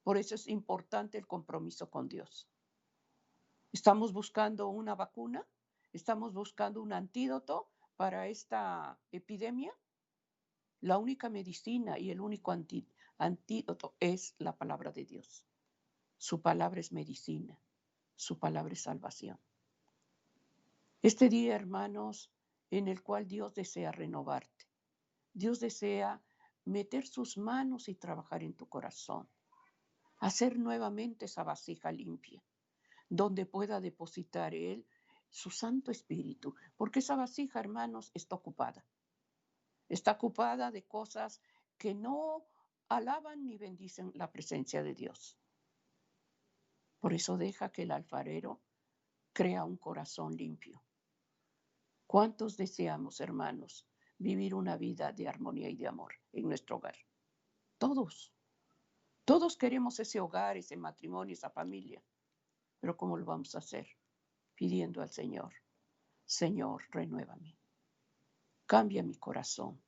por eso es importante el compromiso con Dios. ¿Estamos buscando una vacuna? ¿Estamos buscando un antídoto para esta epidemia? La única medicina y el único antídoto es la palabra de Dios. Su palabra es medicina, su palabra es salvación. Este día, hermanos, en el cual Dios desea renovarte. Dios desea meter sus manos y trabajar en tu corazón. Hacer nuevamente esa vasija limpia, donde pueda depositar Él su Santo Espíritu, porque esa vasija, hermanos, está ocupada. Está ocupada de cosas que no alaban ni bendicen la presencia de Dios. Por eso deja que el alfarero crea un corazón limpio. ¿Cuántos deseamos, hermanos, vivir una vida de armonía y de amor en nuestro hogar? Todos. Todos queremos ese hogar, ese matrimonio, esa familia. Pero ¿cómo lo vamos a hacer? Pidiendo al Señor, Señor, renuévame. Cambia mi corazón,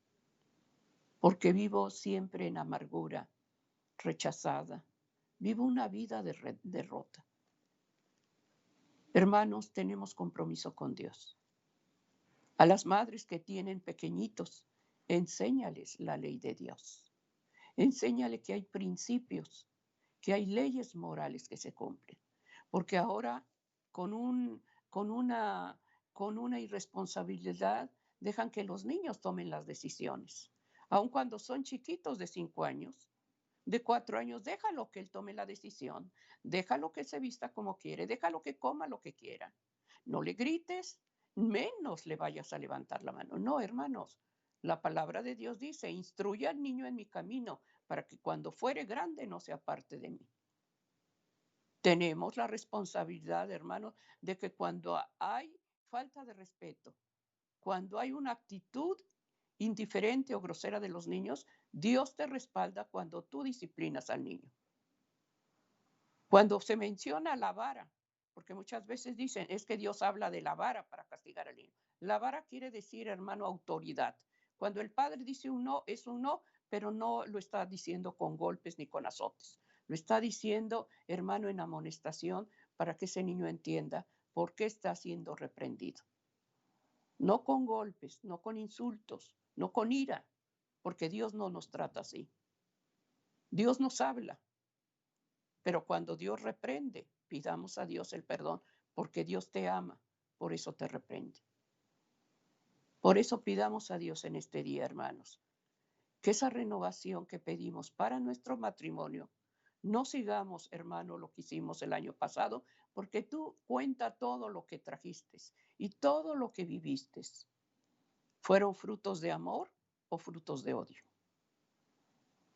porque vivo siempre en amargura, rechazada. Vivo una vida de derrota. Hermanos, tenemos compromiso con Dios. A las madres que tienen pequeñitos, enséñales la ley de Dios. Enséñale que hay principios, que hay leyes morales que se cumplen. Porque ahora con una irresponsabilidad dejan que los niños tomen las decisiones. Aun cuando son chiquitos de 5 años, de 4 años, déjalo que él tome la decisión. Déjalo que se vista como quiere, déjalo que coma lo que quiera. No le grites, menos le vayas a levantar la mano. No, hermanos, la palabra de Dios dice, instruye al niño en mi camino para que cuando fuere grande no se aparte de mí. Tenemos la responsabilidad, hermanos, de que cuando hay falta de respeto, cuando hay una actitud indiferente o grosera de los niños, Dios te respalda cuando tú disciplinas al niño. Cuando se menciona la vara, porque muchas veces dicen, es que Dios habla de la vara para castigar al niño. La vara quiere decir, hermano, autoridad. Cuando el padre dice un no, es un no, pero no lo está diciendo con golpes ni con azotes. Lo está diciendo, hermano, en amonestación para que ese niño entienda por qué está siendo reprendido. No con golpes, no con insultos, no con ira, porque Dios no nos trata así. Dios nos habla, pero cuando Dios reprende, pidamos a Dios el perdón, porque Dios te ama, por eso te reprende. Por eso pidamos a Dios en este día, hermanos, que esa renovación que pedimos para nuestro matrimonio, no sigamos, hermano, lo que hicimos el año pasado, porque tú cuenta todo lo que trajiste y todo lo que viviste. ¿Fueron frutos de amor o frutos de odio?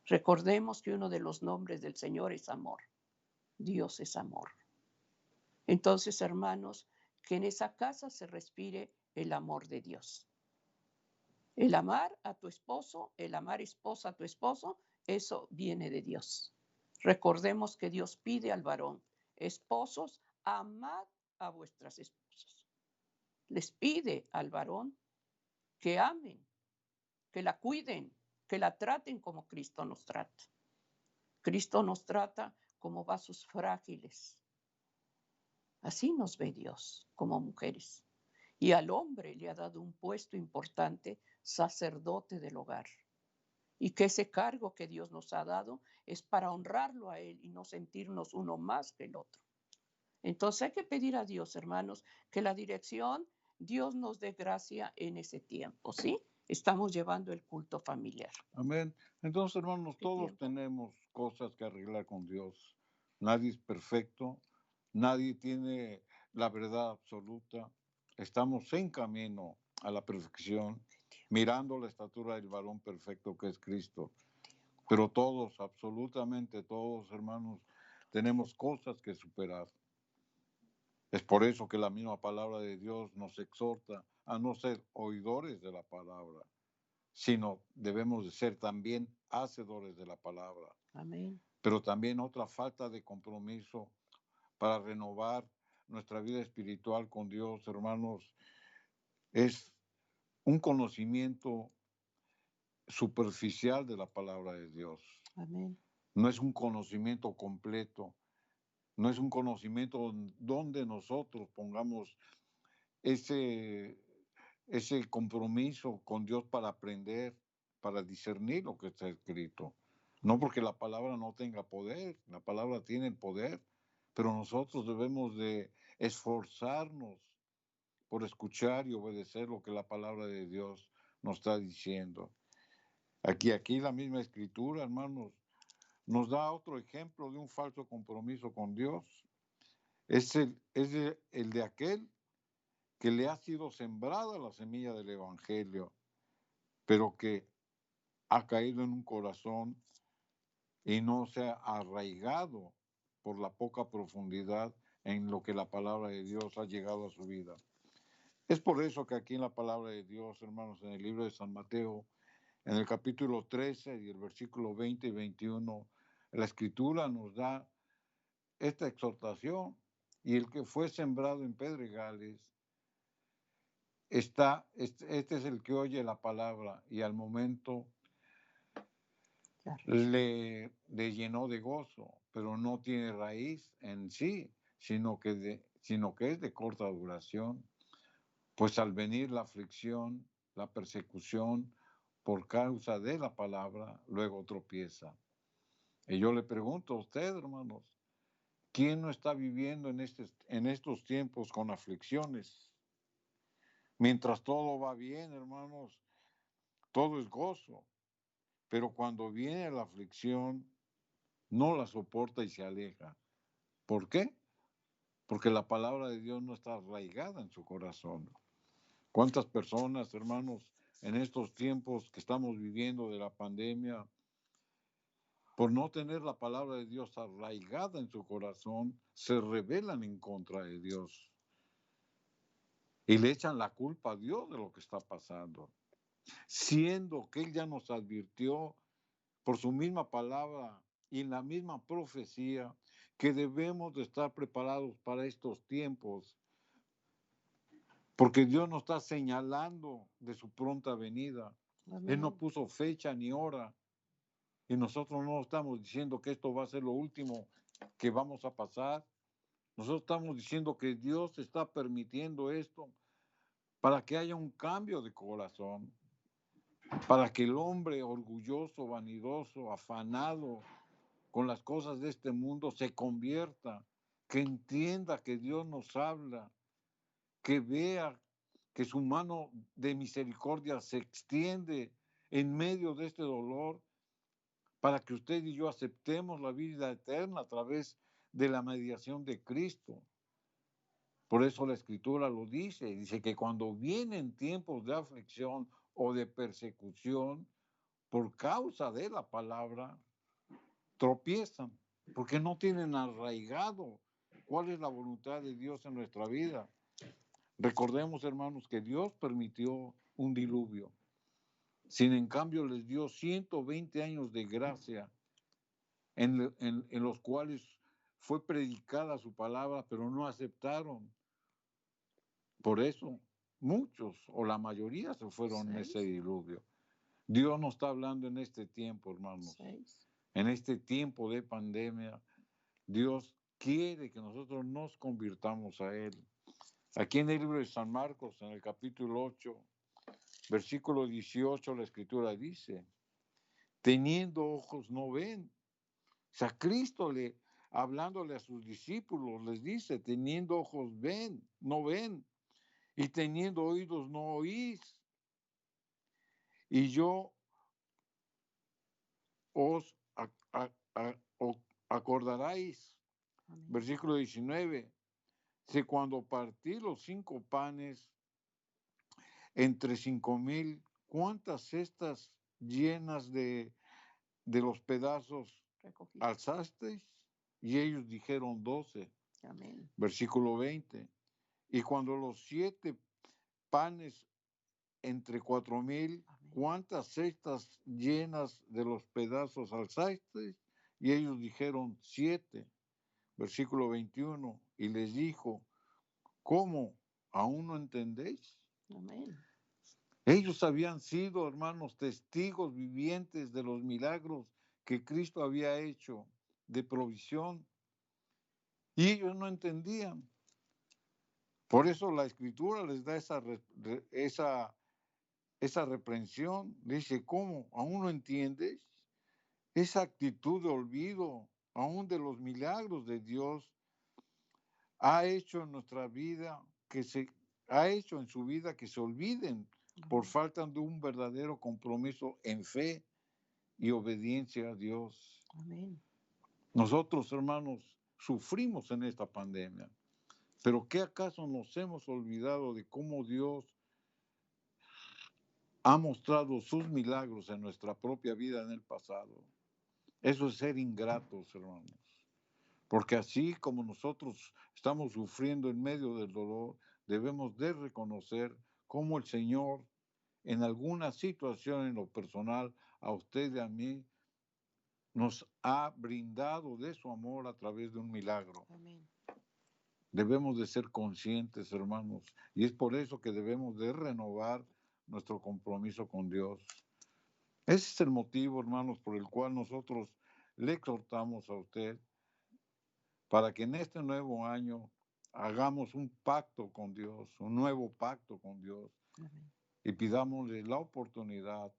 Recordemos que uno de los nombres del Señor es amor. Dios es amor. Entonces, hermanos, que en esa casa se respire el amor de Dios. El amar a tu esposo, el amar esposa a tu esposo, eso viene de Dios. Recordemos que Dios pide al varón, esposos, amad a vuestras esposas. Les pide al varón que amen, que la cuiden, que la traten como Cristo nos trata. Cristo nos trata como vasos frágiles. Así nos ve Dios como mujeres. Y al hombre le ha dado un puesto importante, sacerdote del hogar. Y que ese cargo que Dios nos ha dado es para honrarlo a Él y no sentirnos uno más que el otro. Entonces hay que pedir a Dios, hermanos, que la dirección, Dios nos dé gracia en ese tiempo, ¿sí? Estamos llevando el culto familiar. Amén. Entonces, hermanos, ¿Qué todos tiempo? tenemos cosas que arreglar con Dios. Nadie es perfecto, nadie tiene la verdad absoluta. Estamos en camino a la perfección, mirando la estatura del varón perfecto que es Cristo. Pero todos, absolutamente todos, hermanos, tenemos cosas que superar. Es por eso que la misma palabra de Dios nos exhorta a no ser oidores de la palabra, sino debemos de ser también hacedores de la palabra. Amén. Pero también otra falta de compromiso para renovar nuestra vida espiritual con Dios, hermanos, es un conocimiento superficial de la palabra de Dios. Amén. No es un conocimiento completo, no es un conocimiento donde nosotros pongamos ese compromiso con Dios para aprender, para discernir lo que está escrito. No porque la palabra no tenga poder, la palabra tiene el poder, pero nosotros debemos de esforzarnos por escuchar y obedecer lo que la palabra de Dios nos está diciendo. Aquí la misma escritura, hermanos, nos da otro ejemplo de un falso compromiso con Dios. Es el de aquel que le ha sido sembrada la semilla del Evangelio, pero que ha caído en un corazón y no se ha arraigado por la poca profundidad en lo que la palabra de Dios ha llegado a su vida. Es por eso que aquí en la palabra de Dios, hermanos, en el libro de San Mateo, en el capítulo 13 y el versículo 20 y 21, la escritura nos da esta exhortación: y el que fue sembrado en pedregales, este es el que oye la palabra y al momento le llenó de gozo, pero no tiene raíz en sí, sino que es de corta duración. Pues al venir la aflicción, la persecución por causa de la palabra, luego tropieza. Y yo le pregunto a usted, hermanos, ¿quién no está viviendo en estos tiempos con aflicciones? Mientras todo va bien, hermanos, todo es gozo. Pero cuando viene la aflicción, no la soporta y se aleja. ¿Por qué? Porque la palabra de Dios no está arraigada en su corazón. ¿Cuántas personas, hermanos, en estos tiempos que estamos viviendo de la pandemia, por no tener la palabra de Dios arraigada en su corazón, se rebelan en contra de Dios y le echan la culpa a Dios de lo que está pasando, siendo que Él ya nos advirtió por su misma palabra y en la misma profecía que debemos de estar preparados para estos tiempos, porque Dios nos está señalando de su pronta venida. Amén. Él no puso fecha ni hora y nosotros no estamos diciendo que esto va a ser lo último que vamos a pasar. Nosotros estamos diciendo que Dios está permitiendo esto para que haya un cambio de corazón, para que el hombre orgulloso, vanidoso, afanado con las cosas de este mundo se convierta, que entienda que Dios nos habla, que vea que su mano de misericordia se extiende en medio de este dolor para que usted y yo aceptemos la vida eterna a través de la mediación de Cristo. Por eso la Escritura lo dice que cuando vienen tiempos de aflicción o de persecución por causa de la palabra, tropiezan, porque no tienen arraigado cuál es la voluntad de Dios en nuestra vida. Recordemos, hermanos, que Dios permitió un diluvio. Sin en cambio les dio 120 años de gracia en los cuales fue predicada su palabra, pero no aceptaron. Por eso muchos o la mayoría se fueron en ese diluvio. Dios nos está hablando en este tiempo, hermanos. En este tiempo de pandemia, Dios quiere que nosotros nos convirtamos a Él. Aquí en el libro de San Marcos, en el capítulo 8, versículo 18, la Escritura dice, teniendo ojos no ven. O sea, Cristo hablándole a sus discípulos, les dice, teniendo ojos no ven, y teniendo oídos no oís. Y yo os acordaréis, versículo 19, que cuando partí los 5 panes entre 5,000, ¿cuántas cestas llenas de los pedazos alzasteis? Y ellos dijeron 12. Amén. Versículo 20. Y cuando los 7 panes entre 4,000, ¿cuántas cestas llenas de los pedazos alzasteis? Y ellos dijeron 7. Versículo 21. Y les dijo, ¿cómo? ¿Aún no entendéis? Amén. Ellos habían sido, hermanos, testigos vivientes de los milagros que Cristo había hecho de provisión. Y ellos no entendían. Por eso la Escritura les da esa reprensión. Dice, ¿cómo? ¿Aún no entiendes? Esa actitud de olvido, aún de los milagros de Dios, ha hecho en nuestra vida ha hecho en su vida que se olviden por falta de un verdadero compromiso en fe y obediencia a Dios. Amén. Nosotros, hermanos, sufrimos en esta pandemia, pero ¿qué acaso nos hemos olvidado de cómo Dios ha mostrado sus milagros en nuestra propia vida en el pasado? Eso es ser ingratos, hermanos. Porque así como nosotros estamos sufriendo en medio del dolor, debemos de reconocer cómo el Señor en alguna situación en lo personal, a usted y a mí, nos ha brindado de su amor a través de un milagro. Amén. Debemos de ser conscientes, hermanos, y es por eso que debemos de renovar nuestro compromiso con Dios. Ese es el motivo, hermanos, por el cual nosotros le exhortamos a usted para que en este nuevo año hagamos un pacto con Dios, un nuevo pacto con Dios. Amén. Y pidámosle la oportunidad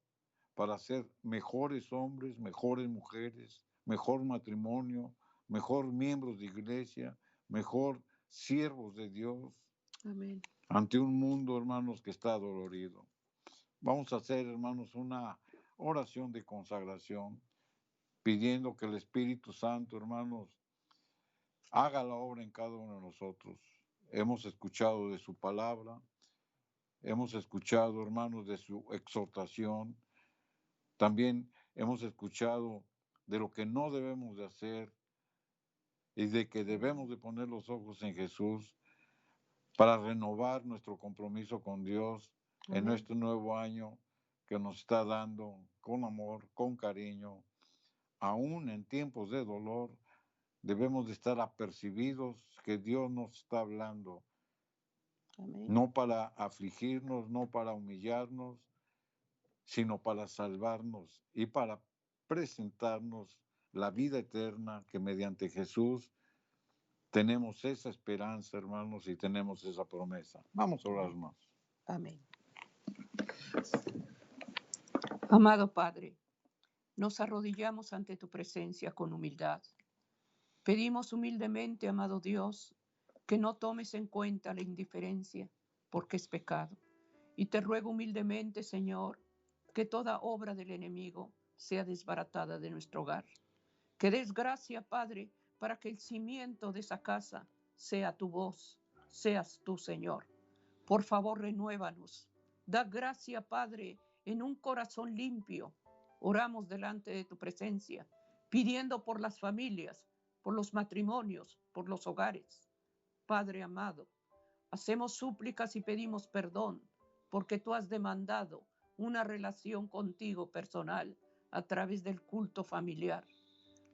para ser mejores hombres, mejores mujeres, mejor matrimonio, mejor miembros de iglesia, mejor siervos de Dios. Amén. Ante un mundo, hermanos, que está dolorido. Vamos a hacer, hermanos, una oración de consagración, pidiendo que el Espíritu Santo, hermanos, haga la obra en cada uno de nosotros. Hemos escuchado de su palabra, hemos escuchado, hermanos, de su exhortación. También hemos escuchado de lo que no debemos de hacer y de que debemos de poner los ojos en Jesús para renovar nuestro compromiso con Dios. Amén. En este nuevo año que nos está dando con amor, con cariño, aún en tiempos de dolor. Debemos de estar apercibidos que Dios nos está hablando. Amén. No para afligirnos, no para humillarnos, sino para salvarnos y para presentarnos la vida eterna que mediante Jesús tenemos esa esperanza, hermanos, y tenemos esa promesa. Vamos a orar más. Amén. Amado Padre, nos arrodillamos ante tu presencia con humildad. Pedimos humildemente, amado Dios, que no tomes en cuenta la indiferencia, porque es pecado. Y te ruego humildemente, Señor, que toda obra del enemigo sea desbaratada de nuestro hogar. Que des gracia, Padre, para que el cimiento de esa casa sea tu voz, seas tú, Señor. Por favor, renuévanos. Da gracia, Padre, en un corazón limpio. Oramos delante de tu presencia, pidiendo por las familias, por los matrimonios, por los hogares. Padre amado, hacemos súplicas y pedimos perdón, porque tú has demandado una relación contigo personal a través del culto familiar.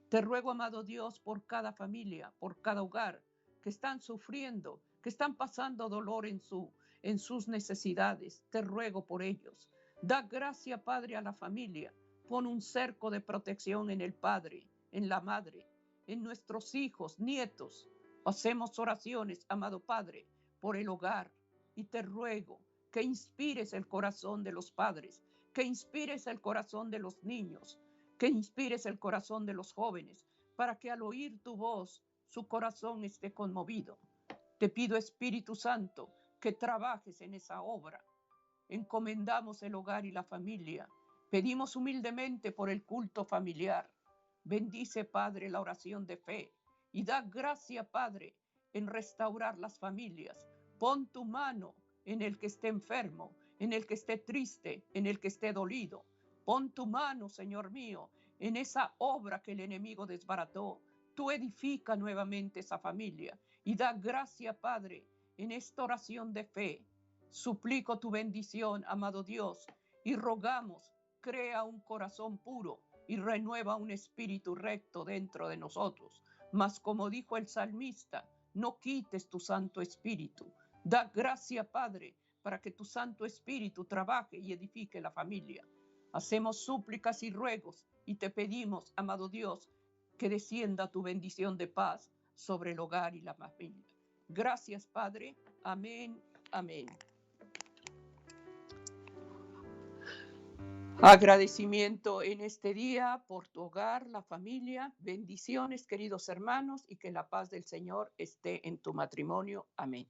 Te ruego, amado Dios, por cada familia, por cada hogar que están sufriendo, que están pasando dolor en sus necesidades. Te ruego por ellos. Da gracia, Padre, a la familia. Pon un cerco de protección en el padre, en la madre, en nuestros hijos, nietos. Hacemos oraciones, amado Padre, por el hogar. Y te ruego que inspires el corazón de los padres, que inspires el corazón de los niños, que inspires el corazón de los jóvenes, para que al oír tu voz, su corazón esté conmovido. Te pido, Espíritu Santo, que trabajes en esa obra. Encomendamos el hogar y la familia. Pedimos humildemente por el culto familiar. Bendice, Padre, la oración de fe y da gracia, Padre, en restaurar las familias. Pon tu mano en el que esté enfermo, en el que esté triste, en el que esté dolido. Pon tu mano, Señor mío, en esa obra que el enemigo desbarató. Tú edifica nuevamente esa familia y da gracia, Padre, en esta oración de fe. Suplico tu bendición, amado Dios, y rogamos, crea un corazón puro y renueva un espíritu recto dentro de nosotros. Mas como dijo el salmista, no quites tu Santo Espíritu. Da gracia, Padre, para que tu Santo Espíritu trabaje y edifique la familia. Hacemos súplicas y ruegos y te pedimos, amado Dios, que descienda tu bendición de paz sobre el hogar y la familia. Gracias, Padre. Amén. Amén. Agradecimiento en este día por tu hogar, la familia. Bendiciones, queridos hermanos, y que la paz del Señor esté en tu matrimonio. Amén.